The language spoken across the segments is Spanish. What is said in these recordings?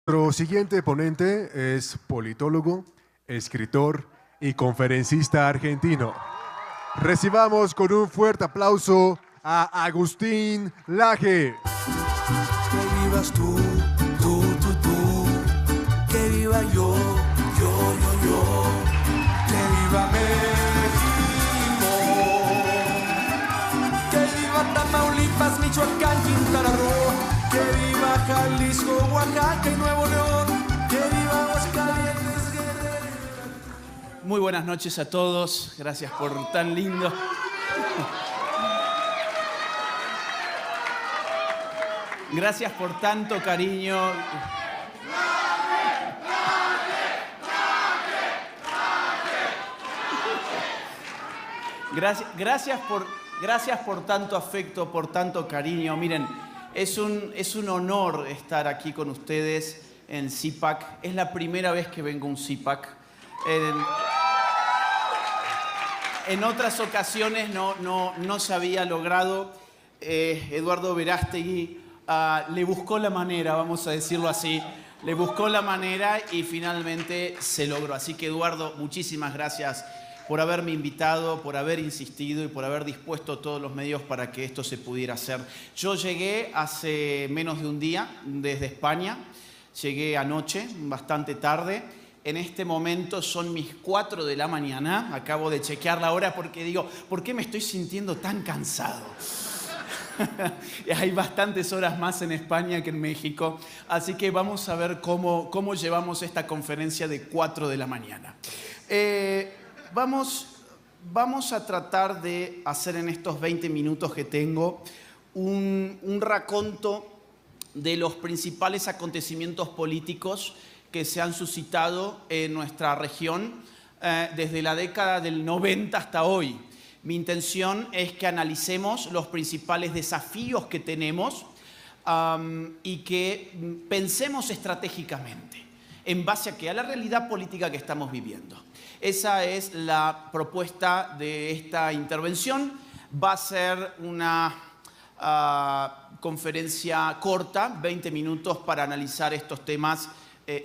Nuestro siguiente ponente es politólogo, escritor y conferencista argentino. Recibamos con un fuerte aplauso a Agustín Laje. Que vivas tú, que viva yo. Que viva México, que viva Tamaulipas, Michoacán, Quintana Roo, que viva Jalisco, Oaxaca y Nuevo León, que viva Aguascalientes, Guerrero. Muy buenas noches a todos, gracias por tan lindo. Gracias por tanto cariño. Gracias por tanto afecto, por tanto cariño. Miren, es un honor estar aquí con ustedes en CIPAC. Es la primera vez que vengo a un CIPAC. En otras ocasiones no se había logrado. Eduardo Verástegui le buscó la manera, vamos a decirlo así. Le buscó la manera y finalmente se logró. Así que, Eduardo, muchísimas gracias por haberme invitado, por haber insistido y por haber dispuesto todos los medios para que esto se pudiera hacer. Yo llegué hace menos de un día desde España. Llegué anoche, bastante tarde. En este momento son mis 4 de la mañana. Acabo de chequear la hora porque digo, ¿por qué me estoy sintiendo tan cansado? Hay bastantes horas más en España que en México. Así que vamos a ver cómo llevamos esta conferencia de 4 de la mañana. Vamos a tratar de hacer en estos 20 minutos que tengo un raconto de los principales acontecimientos políticos que se han suscitado en nuestra región desde la década del 90 hasta hoy. Mi intención es que analicemos los principales desafíos que tenemos y que pensemos estratégicamente en base a ¿qué? A la realidad política que estamos viviendo. Esa es la propuesta de esta intervención. Va a ser una conferencia corta, 20 minutos para analizar estos temas.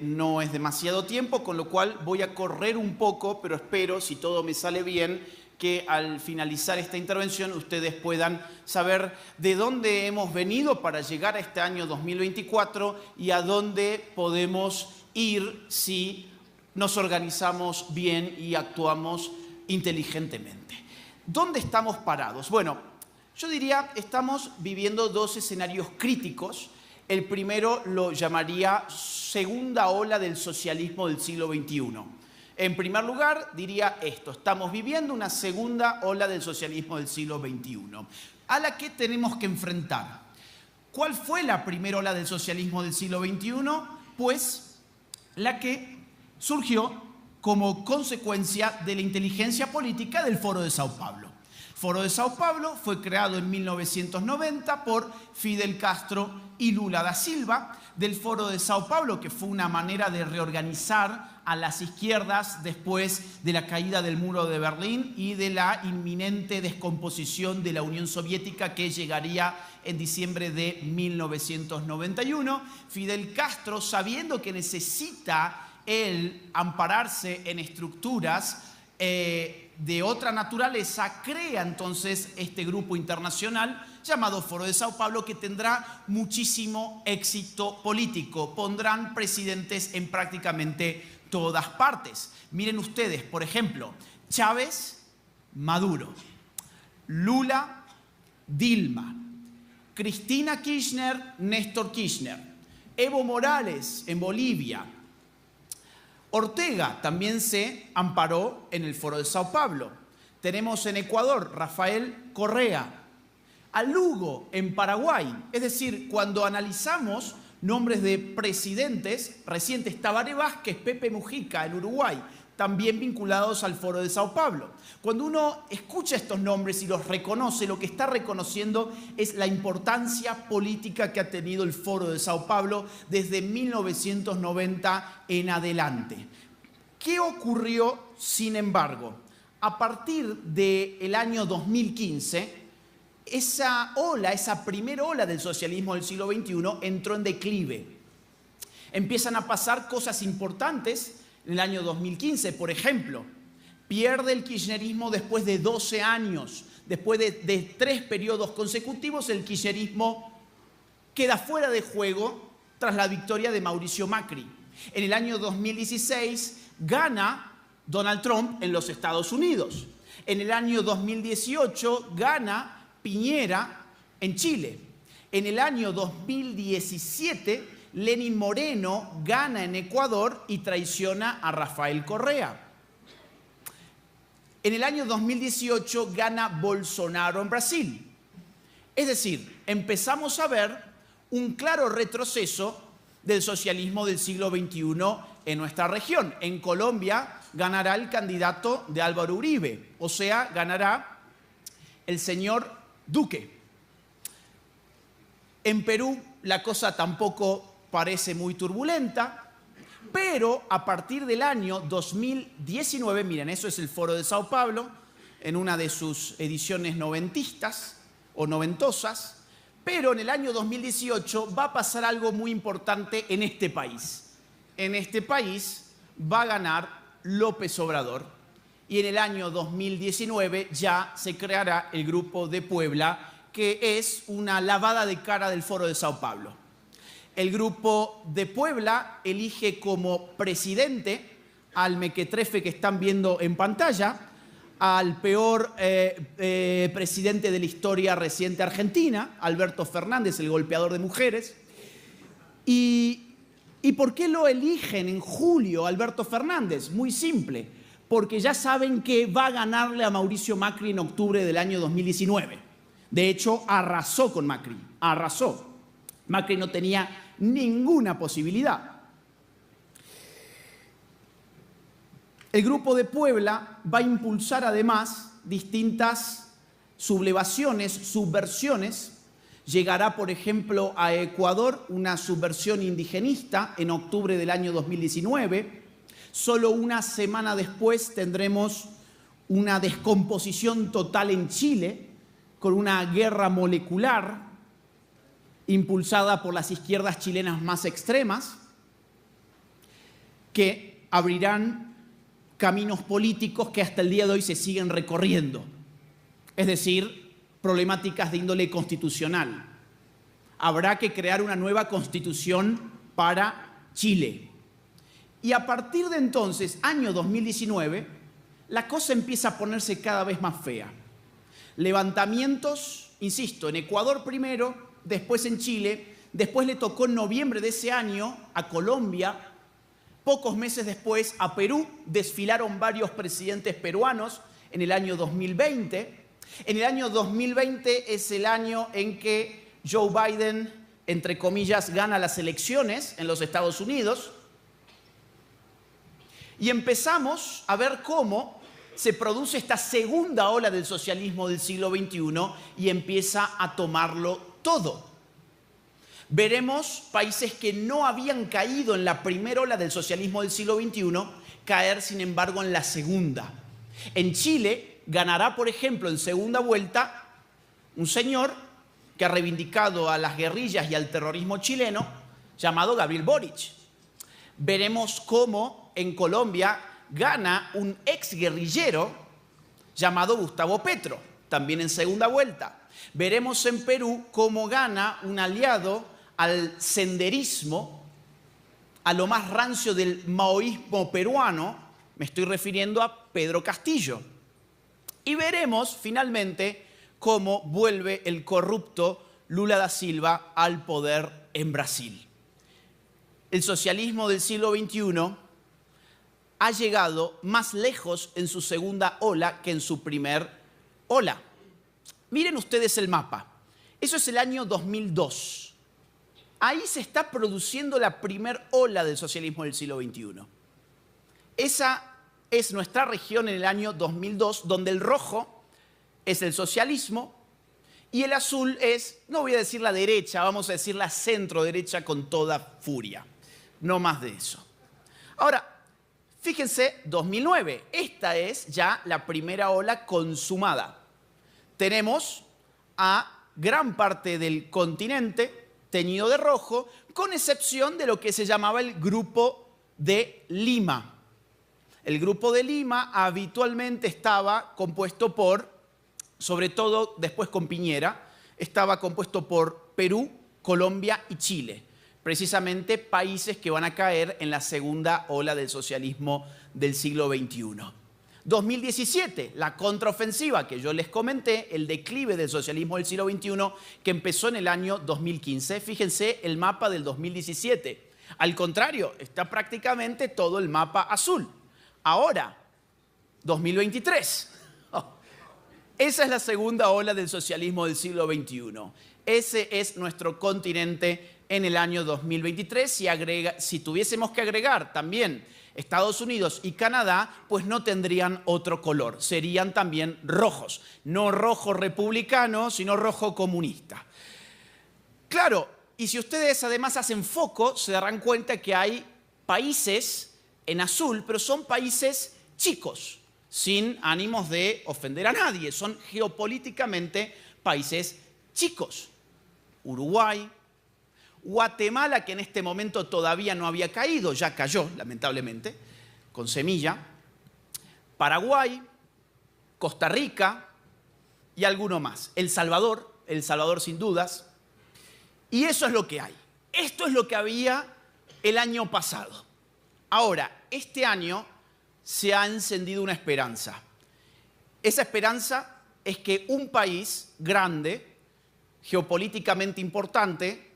No es demasiado tiempo, con lo cual voy a correr un poco, pero espero, si todo me sale bien, que al finalizar esta intervención ustedes puedan saber de dónde hemos venido para llegar a este año 2024 y a dónde podemos ir si nos organizamos bien y actuamos inteligentemente. ¿Dónde estamos parados? Bueno, yo diría estamos viviendo 2 escenarios críticos. El primero lo llamaría segunda ola del socialismo del siglo XXI. En primer lugar, diría esto: estamos viviendo una segunda ola del socialismo del siglo XXI, a la que tenemos que enfrentar. ¿Cuál fue la primera ola del socialismo del siglo XXI? Pues la que surgió como consecuencia de la inteligencia política del Foro de Sao Paulo. El Foro de Sao Paulo fue creado en 1990 por Fidel Castro y Lula da Silva. Del Foro de Sao Paulo, que fue una manera de reorganizar a las izquierdas después de la caída del muro de Berlín y de la inminente descomposición de la Unión Soviética que llegaría en diciembre de 1991. Fidel Castro, sabiendo que necesita él ampararse en estructuras de otra naturaleza, crea entonces este grupo internacional llamado Foro de Sao Paulo, que tendrá muchísimo éxito político. Pondrán presidentes en prácticamente todas partes. Miren ustedes, por ejemplo, Chávez, Maduro, Lula, Dilma, Cristina Kirchner, Néstor Kirchner, Evo Morales en Bolivia. Ortega también se amparó en el Foro de Sao Paulo. Tenemos en Ecuador Rafael Correa, a Lugo en Paraguay. Es decir, cuando analizamos nombres de presidentes recientes, Tabaré Vázquez, Pepe Mujica en Uruguay, también vinculados al Foro de Sao Paulo. Cuando uno escucha estos nombres y los reconoce, lo que está reconociendo es la importancia política que ha tenido el Foro de Sao Paulo desde 1990 en adelante. ¿Qué ocurrió, sin embargo? A partir del año 2015, esa primera ola del socialismo del siglo XXI entró en declive. Empiezan a pasar cosas importantes en el año 2015, por ejemplo. Pierde el kirchnerismo después de 12 años. Después de 3 periodos consecutivos, el kirchnerismo queda fuera de juego tras la victoria de Mauricio Macri. En el año 2016 gana Donald Trump en los Estados Unidos. En el año 2018 gana Piñera en Chile. En el año 2017 Lenín Moreno gana en Ecuador y traiciona a Rafael Correa. En el año 2018 gana Bolsonaro en Brasil. Es decir, empezamos a ver un claro retroceso del socialismo del siglo XXI en nuestra región. En Colombia ganará el candidato de Álvaro Uribe, o sea, ganará el señor Duque. En Perú la cosa tampoco parece muy turbulenta, pero a partir del año 2019, miren, eso es el Foro de Sao Paulo, en una de sus ediciones noventistas o noventosas, pero en el año 2018 va a pasar algo muy importante en este país. En este país va a ganar López Obrador y en el año 2019 ya se creará el Grupo de Puebla, que es una lavada de cara del Foro de Sao Paulo. El Grupo de Puebla elige como presidente al mequetrefe que están viendo en pantalla, al peor presidente de la historia reciente argentina, Alberto Fernández, el golpeador de mujeres. ¿Y por qué lo eligen en julio Alberto Fernández? Muy simple, porque ya saben que va a ganarle a Mauricio Macri en octubre del año 2019. De hecho, arrasó con Macri, arrasó. Macri no tenía ninguna posibilidad. El Grupo de Puebla va a impulsar además distintas sublevaciones, subversiones. Llegará, por ejemplo, a Ecuador una subversión indigenista en octubre del año 2019. Solo una semana después tendremos una descomposición total en Chile con una guerra molecular impulsada por las izquierdas chilenas más extremas, que abrirán caminos políticos que hasta el día de hoy se siguen recorriendo. Es decir, problemáticas de índole constitucional. Habrá que crear una nueva constitución para Chile. Y a partir de entonces, año 2019, la cosa empieza a ponerse cada vez más fea. Levantamientos, insisto, en Ecuador primero, después en Chile, después le tocó en noviembre de ese año a Colombia, pocos meses después a Perú, desfilaron varios presidentes peruanos en el año 2020. En el año 2020 es el año en que Joe Biden, entre comillas, gana las elecciones en los Estados Unidos. Y empezamos a ver cómo se produce esta segunda ola del socialismo del siglo XXI y empieza a tomarlo todo. Veremos países que no habían caído en la primera ola del socialismo del siglo XXI caer, sin embargo, en la segunda. En Chile ganará, por ejemplo, en segunda vuelta un señor que ha reivindicado a las guerrillas y al terrorismo chileno llamado Gabriel Boric. Veremos cómo en Colombia gana un exguerrillero llamado Gustavo Petro, también en segunda vuelta. Veremos en Perú cómo gana un aliado al senderismo, a lo más rancio del maoísmo peruano, me estoy refiriendo a Pedro Castillo. Y veremos finalmente cómo vuelve el corrupto Lula da Silva al poder en Brasil. El socialismo del siglo XXI ha llegado más lejos en su segunda ola que en su primer ola. Miren ustedes el mapa. Eso es el año 2002. Ahí se está produciendo la primera ola del socialismo del siglo XXI. Esa es nuestra región en el año 2002, donde el rojo es el socialismo y el azul es, no voy a decir la derecha, vamos a decir la centro derecha con toda furia. No más de eso. Ahora, fíjense, 2009. Esta es ya la primera ola consumada. Tenemos a gran parte del continente teñido de rojo, con excepción de lo que se llamaba el Grupo de Lima. El Grupo de Lima habitualmente estaba compuesto por, sobre todo después con Piñera, estaba compuesto por Perú, Colombia y Chile, precisamente países que van a caer en la segunda ola del socialismo del siglo XXI. 2017, la contraofensiva que yo les comenté, el declive del socialismo del siglo XXI, que empezó en el año 2015. Fíjense el mapa del 2017. Al contrario, está prácticamente todo el mapa azul. Ahora, 2023. Esa es la segunda ola del socialismo del siglo XXI. Ese es nuestro continente en el año 2023. Si tuviésemos que agregar también Estados Unidos y Canadá, pues no tendrían otro color. Serían también rojos. No rojo republicano, sino rojo comunista. Claro, y si ustedes además hacen foco, se darán cuenta que hay países en azul, pero son países chicos, sin ánimos de ofender a nadie. Son geopolíticamente países chicos. Uruguay, Guatemala, que en este momento todavía no había caído, ya cayó, lamentablemente, con semilla. Paraguay, Costa Rica y alguno más. El Salvador sin dudas. Y eso es lo que hay. Esto es lo que había el año pasado. Ahora, este año se ha encendido una esperanza. Esa esperanza es que un país grande, geopolíticamente importante,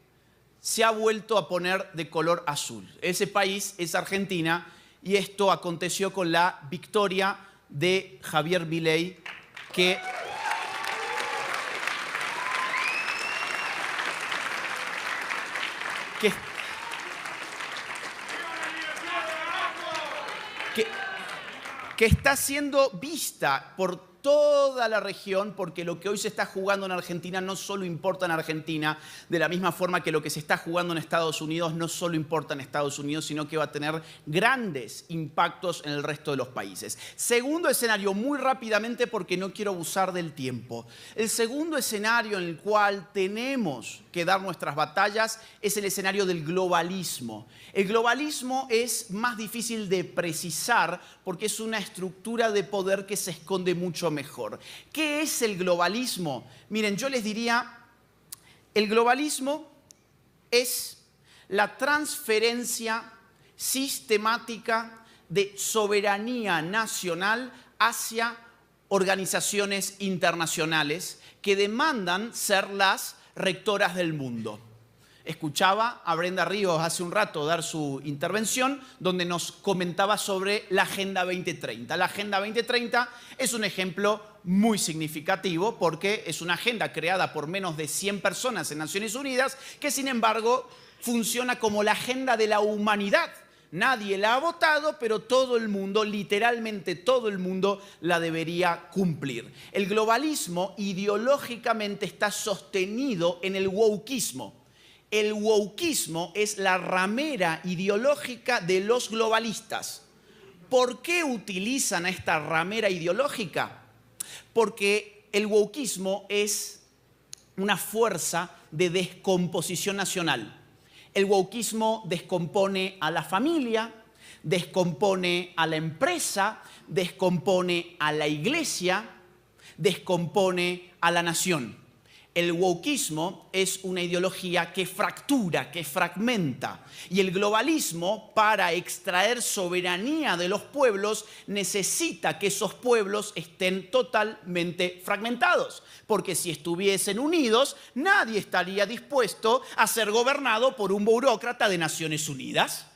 se ha vuelto a poner de color azul. Ese país es Argentina y esto aconteció con la victoria de Javier Milei, que está siendo vista por toda la región, porque lo que hoy se está jugando en Argentina no solo importa en Argentina, de la misma forma que lo que se está jugando en Estados Unidos no solo importa en Estados Unidos, sino que va a tener grandes impactos en el resto de los países. Segundo escenario, muy rápidamente porque no quiero abusar del tiempo. El segundo escenario en el cual tenemos que dar nuestras batallas es el escenario del globalismo. El globalismo es más difícil de precisar porque es una estructura de poder que se esconde mucho mejor. ¿Qué es el globalismo? Miren, yo les diría, el globalismo es la transferencia sistemática de soberanía nacional hacia organizaciones internacionales que demandan ser las rectoras del mundo. Escuchaba a Brenda Ríos hace un rato dar su intervención donde nos comentaba sobre la Agenda 2030. La Agenda 2030 es un ejemplo muy significativo porque es una agenda creada por menos de 100 personas en Naciones Unidas que, sin embargo, funciona como la agenda de la humanidad. Nadie la ha votado, pero todo el mundo, literalmente todo el mundo, la debería cumplir. El globalismo ideológicamente está sostenido en el wokismo. El wokismo es la ramera ideológica de los globalistas. ¿Por qué utilizan esta ramera ideológica? Porque el wokismo es una fuerza de descomposición nacional. El wokismo descompone a la familia, descompone a la empresa, descompone a la iglesia, descompone a la nación. El wokismo es una ideología que fractura, que fragmenta. Y el globalismo, para extraer soberanía de los pueblos, necesita que esos pueblos estén totalmente fragmentados. Porque si estuviesen unidos, nadie estaría dispuesto a ser gobernado por un burócrata de Naciones Unidas.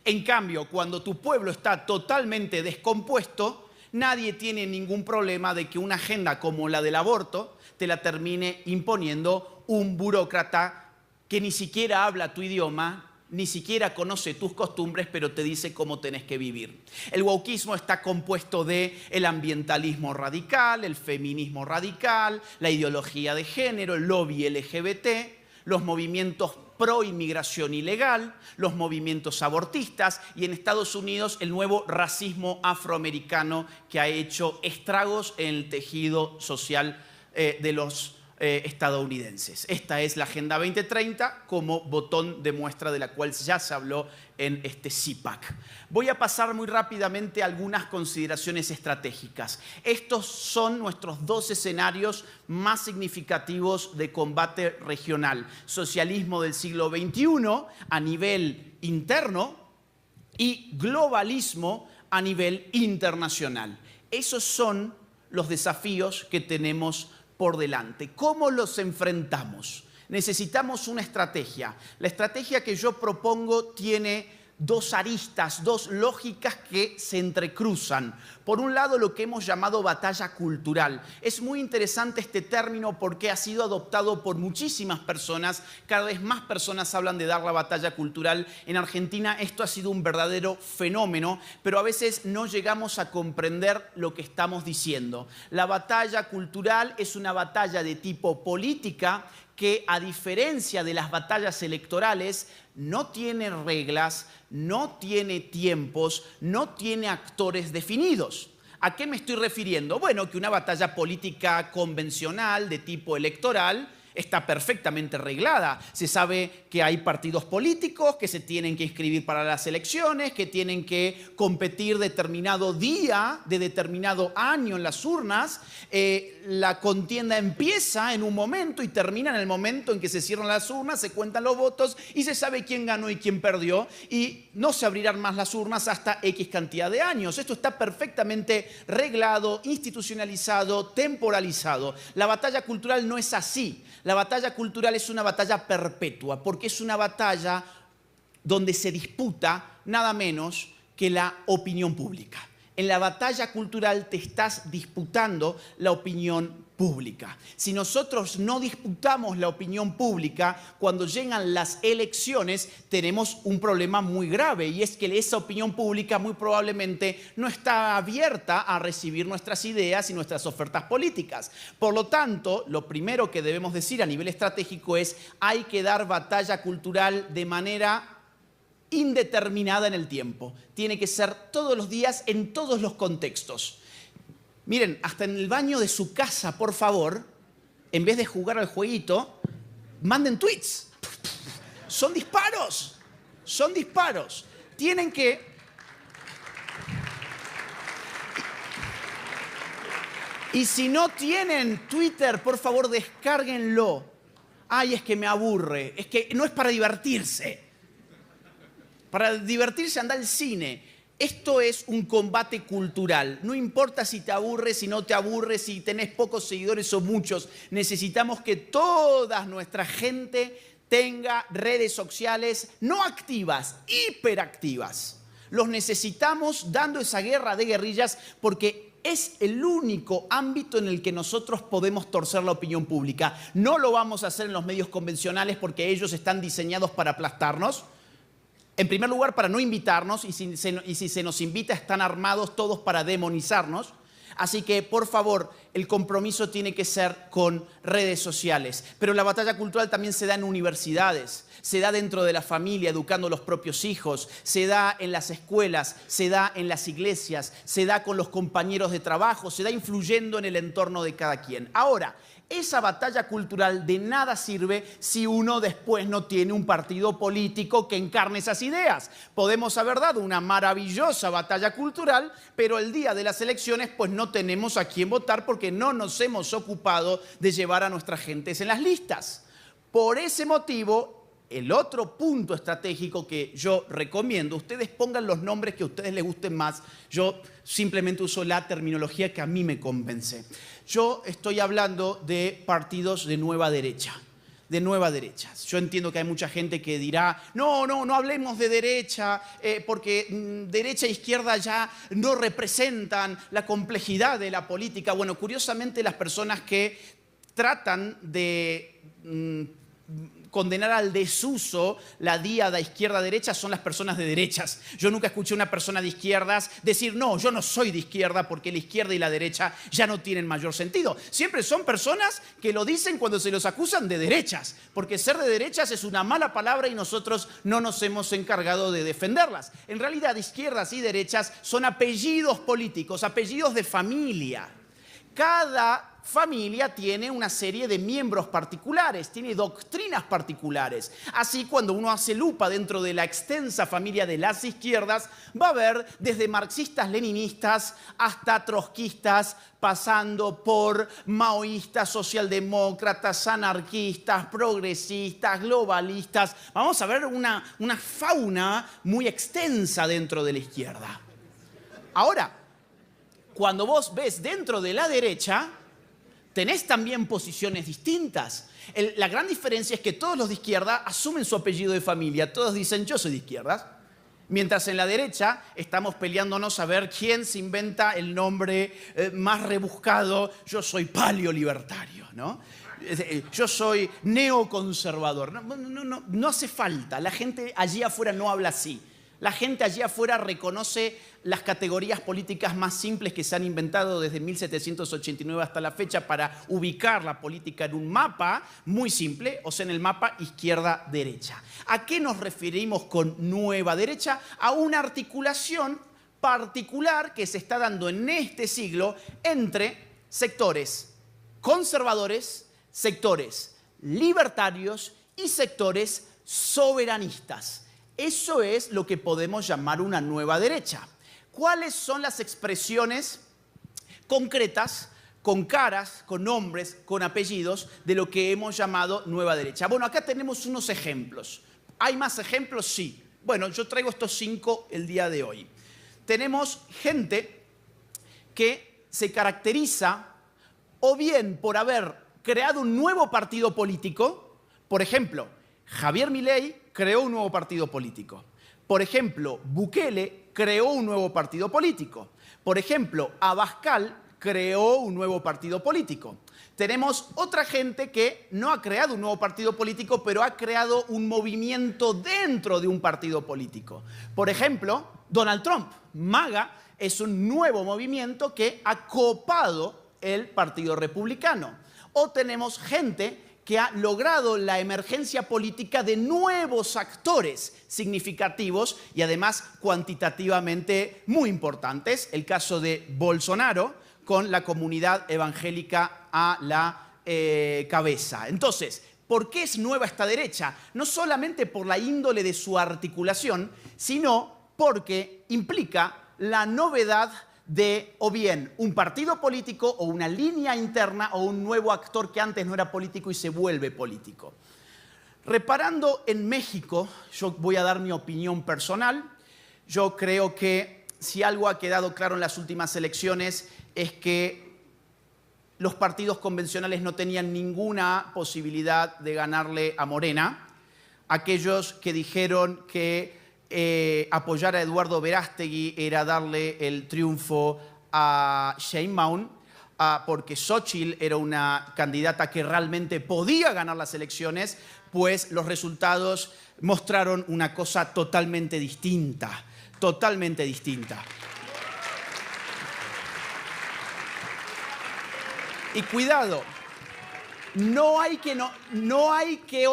En cambio, cuando tu pueblo está totalmente descompuesto, nadie tiene ningún problema de que una agenda como la del aborto te la termine imponiendo un burócrata que ni siquiera habla tu idioma, ni siquiera conoce tus costumbres, pero te dice cómo tenés que vivir. El wokismo está compuesto de el ambientalismo radical, el feminismo radical, la ideología de género, el lobby LGBT, los movimientos pro inmigración ilegal, los movimientos abortistas y en Estados Unidos el nuevo racismo afroamericano que ha hecho estragos en el tejido social de los estadounidenses. Esta es la Agenda 2030 como botón de muestra de la cual ya se habló en este CPAC. Voy a pasar muy rápidamente a algunas consideraciones estratégicas. Estos son nuestros 2 escenarios más significativos de combate regional. Socialismo del siglo XXI a nivel interno y globalismo a nivel internacional. Esos son los desafíos que tenemos por delante. ¿Cómo los enfrentamos? Necesitamos una estrategia. La estrategia que yo propongo tiene 2 aristas, 2 lógicas que se entrecruzan. Por un lado, lo que hemos llamado batalla cultural. Es muy interesante este término porque ha sido adoptado por muchísimas personas. Cada vez más personas hablan de dar la batalla cultural. En Argentina esto ha sido un verdadero fenómeno, pero a veces no llegamos a comprender lo que estamos diciendo. La batalla cultural es una batalla de tipo política que, a diferencia de las batallas electorales, no tiene reglas, no tiene tiempos, no tiene actores definidos. ¿A qué me estoy refiriendo? Bueno, que una batalla política convencional de tipo electoral está perfectamente reglada. Se sabe que hay partidos políticos que se tienen que inscribir para las elecciones, que tienen que competir determinado día de determinado año en las urnas. La contienda empieza en un momento y termina en el momento en que se cierran las urnas, se cuentan los votos y se sabe quién ganó y quién perdió, y no se abrirán más las urnas hasta X cantidad de años. Esto está perfectamente reglado, institucionalizado, temporalizado. La batalla cultural no es así. La batalla cultural es una batalla perpetua, porque es una batalla donde se disputa nada menos que la opinión pública. En la batalla cultural te estás disputando la opinión pública. Si nosotros no disputamos la opinión pública, cuando llegan las elecciones tenemos un problema muy grave, y es que esa opinión pública muy probablemente no está abierta a recibir nuestras ideas y nuestras ofertas políticas. Por lo tanto, lo primero que debemos decir a nivel estratégico es: hay que dar batalla cultural de manera indeterminada en el tiempo. Tiene que ser todos los días, en todos los contextos. Miren, hasta en el baño de su casa, por favor, en vez de jugar al jueguito, manden tweets. Son disparos. Son disparos. Tienen que... Y si no tienen Twitter, por favor, descárguenlo. Ay, es que me aburre. Es que no es para divertirse. Para divertirse, anda al cine. Esto es un combate cultural. No importa si te aburre, si no te aburre, si tenés pocos seguidores o muchos. Necesitamos que toda nuestra gente tenga redes sociales no activas, hiperactivas. Los necesitamos dando esa guerra de guerrillas, porque es el único ámbito en el que nosotros podemos torcer la opinión pública. No lo vamos a hacer en los medios convencionales porque ellos están diseñados para aplastarnos. En primer lugar, para no invitarnos, y si se nos invita, están armados todos para demonizarnos. Así que, por favor, el compromiso tiene que ser con redes sociales. Pero la batalla cultural también se da en universidades, se da dentro de la familia, educando a los propios hijos, se da en las escuelas, se da en las iglesias, se da con los compañeros de trabajo, se da influyendo en el entorno de cada quien. Ahora, esa batalla cultural de nada sirve si uno después no tiene un partido político que encarne esas ideas. Podemos haber dado una maravillosa batalla cultural, pero el día de las elecciones pues no tenemos a quién votar porque no nos hemos ocupado de llevar a nuestras gentes en las listas. Por ese motivo, el otro punto estratégico que yo recomiendo, ustedes pongan los nombres que a ustedes les gusten más, yo simplemente uso la terminología que a mí me convence. Yo estoy hablando de partidos de nueva derecha, de nueva derecha. Yo entiendo que hay mucha gente que dirá, no hablemos de derecha, porque derecha e izquierda ya no representan la complejidad de la política. Bueno, curiosamente las personas que tratan de condenar al desuso la díada izquierda-derecha son las personas de derechas. Yo nunca escuché a una persona de izquierdas decir, no, yo no soy de izquierda porque la izquierda y la derecha ya no tienen mayor sentido. Siempre son personas que lo dicen cuando se los acusan de derechas, porque ser de derechas es una mala palabra y nosotros no nos hemos encargado de defenderlas. En realidad, izquierdas y derechas son apellidos políticos, apellidos de familia. Cada familia tiene una serie de miembros particulares, tiene doctrinas particulares. Así, cuando uno hace lupa dentro de la extensa familia de las izquierdas, va a ver desde marxistas, leninistas, hasta trotskistas, pasando por maoístas, socialdemócratas, anarquistas, progresistas, globalistas. Vamos a ver una fauna muy extensa dentro de la izquierda. Ahora, cuando vos ves dentro de la derecha, tenés también posiciones distintas. La gran diferencia es que todos los de izquierda asumen su apellido de familia. Todos dicen, yo soy de izquierdas. Mientras en la derecha estamos peleándonos a ver quién se inventa el nombre más rebuscado. Yo soy paleolibertario, ¿no? Yo soy neoconservador. No hace falta. La gente allí afuera no habla así. La gente allí afuera reconoce las categorías políticas más simples que se han inventado desde 1789 hasta la fecha para ubicar la política en un mapa muy simple, o sea, en el mapa izquierda-derecha. ¿A qué nos referimos con nueva derecha? A una articulación particular que se está dando en este siglo entre sectores conservadores, sectores libertarios y sectores soberanistas. Eso es lo que podemos llamar una nueva derecha. ¿Cuáles son las expresiones concretas, con caras, con nombres, con apellidos, de lo que hemos llamado nueva derecha? Bueno, acá tenemos unos ejemplos. ¿Hay más ejemplos? Sí. Bueno, yo traigo estos 5 el día de hoy. Tenemos gente que se caracteriza o bien por haber creado un nuevo partido político. Por ejemplo, Javier Milei creó un nuevo partido político. Por ejemplo, Bukele creó un nuevo partido político. Por ejemplo, Abascal creó un nuevo partido político. Tenemos otra gente que no ha creado un nuevo partido político, pero ha creado un movimiento dentro de un partido político. Por ejemplo, Donald Trump. MAGA es un nuevo movimiento que ha copado el Partido Republicano. O tenemos gente que ha logrado la emergencia política de nuevos actores significativos y además cuantitativamente muy importantes. El caso de Bolsonaro, con la comunidad evangélica a la cabeza. Entonces, ¿por qué es nueva esta derecha? No solamente por la índole de su articulación, sino porque implica la novedad de o bien un partido político o una línea interna o un nuevo actor que antes no era político y se vuelve político. Reparando en México, yo voy a dar mi opinión personal. Yo creo que si algo ha quedado claro en las últimas elecciones es que los partidos convencionales no tenían ninguna posibilidad de ganarle a Morena. Aquellos que dijeron que apoyar a Eduardo Verástegui era darle el triunfo a Sheinbaum, porque Xóchitl era una candidata que realmente podía ganar las elecciones, pues los resultados mostraron una cosa totalmente distinta, totalmente distinta. Y cuidado, no hay que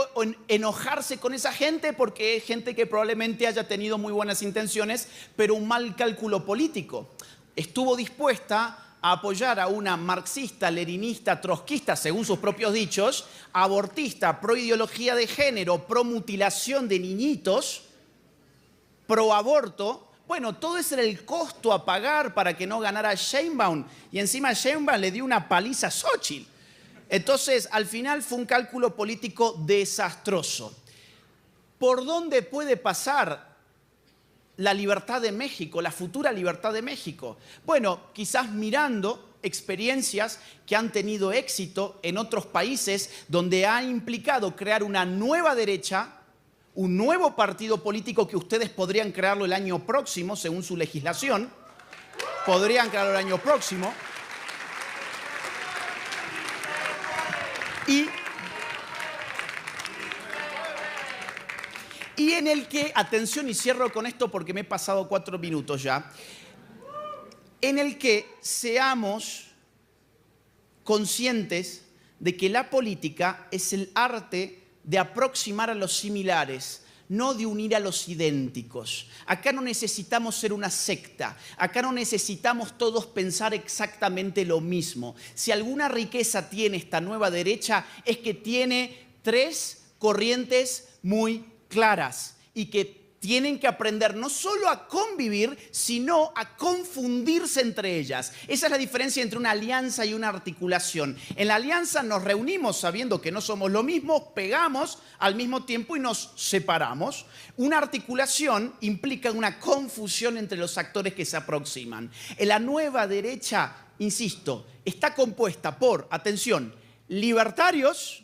enojarse con esa gente porque es gente que probablemente haya tenido muy buenas intenciones, pero un mal cálculo político. Estuvo dispuesta a apoyar a una marxista, leninista, trotskista, según sus propios dichos, abortista, pro ideología de género, pro mutilación de niñitos, pro aborto. Bueno, todo ese era el costo a pagar para que no ganara Sheinbaum. Y encima Sheinbaum le dio una paliza a Xóchitl. Entonces, al final fue un cálculo político desastroso. ¿Por dónde puede pasar la libertad de México, la futura libertad de México? Bueno, quizás mirando experiencias que han tenido éxito en otros países donde ha implicado crear una nueva derecha, un nuevo partido político que ustedes podrían crearlo el año próximo, según su legislación. Podrían crearlo el año próximo. Y en el que, atención y cierro con esto porque me he pasado 4 minutos ya, en el que seamos conscientes de que la política es el arte de aproximar a los similares, no de unir a los idénticos. Acá no necesitamos ser una secta. Acá no necesitamos todos pensar exactamente lo mismo. Si alguna riqueza tiene esta nueva derecha es que tiene 3 corrientes muy claras y que tienen que aprender no solo a convivir, sino a confundirse entre ellas. Esa es la diferencia entre una alianza y una articulación. En la alianza nos reunimos sabiendo que no somos lo mismo, pegamos al mismo tiempo y nos separamos. Una articulación implica una confusión entre los actores que se aproximan. En la nueva derecha, insisto, está compuesta por, atención, libertarios,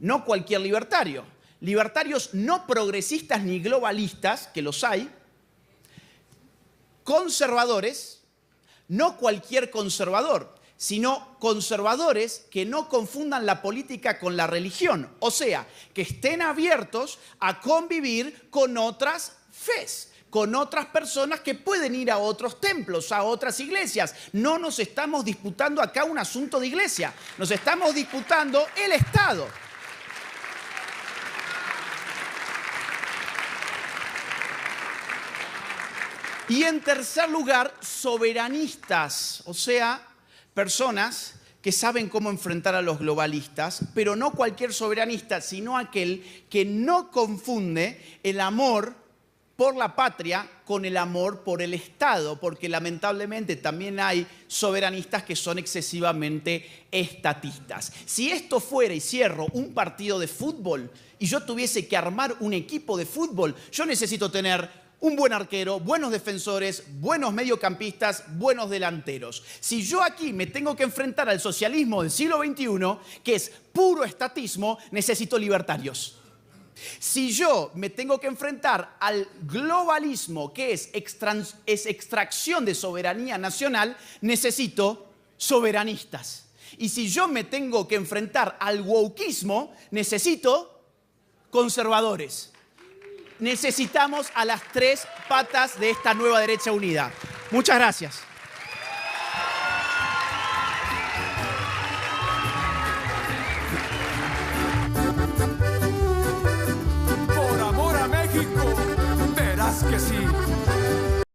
no cualquier libertario. Libertarios no progresistas ni globalistas, que los hay, conservadores, no cualquier conservador, sino conservadores que no confundan la política con la religión, o sea, que estén abiertos a convivir con otras fes, con otras personas que pueden ir a otros templos, a otras iglesias. No nos estamos disputando acá un asunto de iglesia, nos estamos disputando el Estado. Y en tercer lugar, soberanistas, o sea, personas que saben cómo enfrentar a los globalistas, pero no cualquier soberanista, sino aquel que no confunde el amor por la patria con el amor por el Estado, porque lamentablemente también hay soberanistas que son excesivamente estatistas. Si esto fuera, y cierro, un partido de fútbol y yo tuviese que armar un equipo de fútbol, yo necesito tener un buen arquero, buenos defensores, buenos mediocampistas, buenos delanteros. Si yo aquí me tengo que enfrentar al socialismo del siglo XXI, que es puro estatismo, necesito libertarios. Si yo me tengo que enfrentar al globalismo, que es extracción de soberanía nacional, necesito soberanistas. Y si yo me tengo que enfrentar al wokeismo, necesito conservadores. Necesitamos a las 3 patas de esta nueva derecha unida. Muchas gracias. Por amor a México, verás que sí.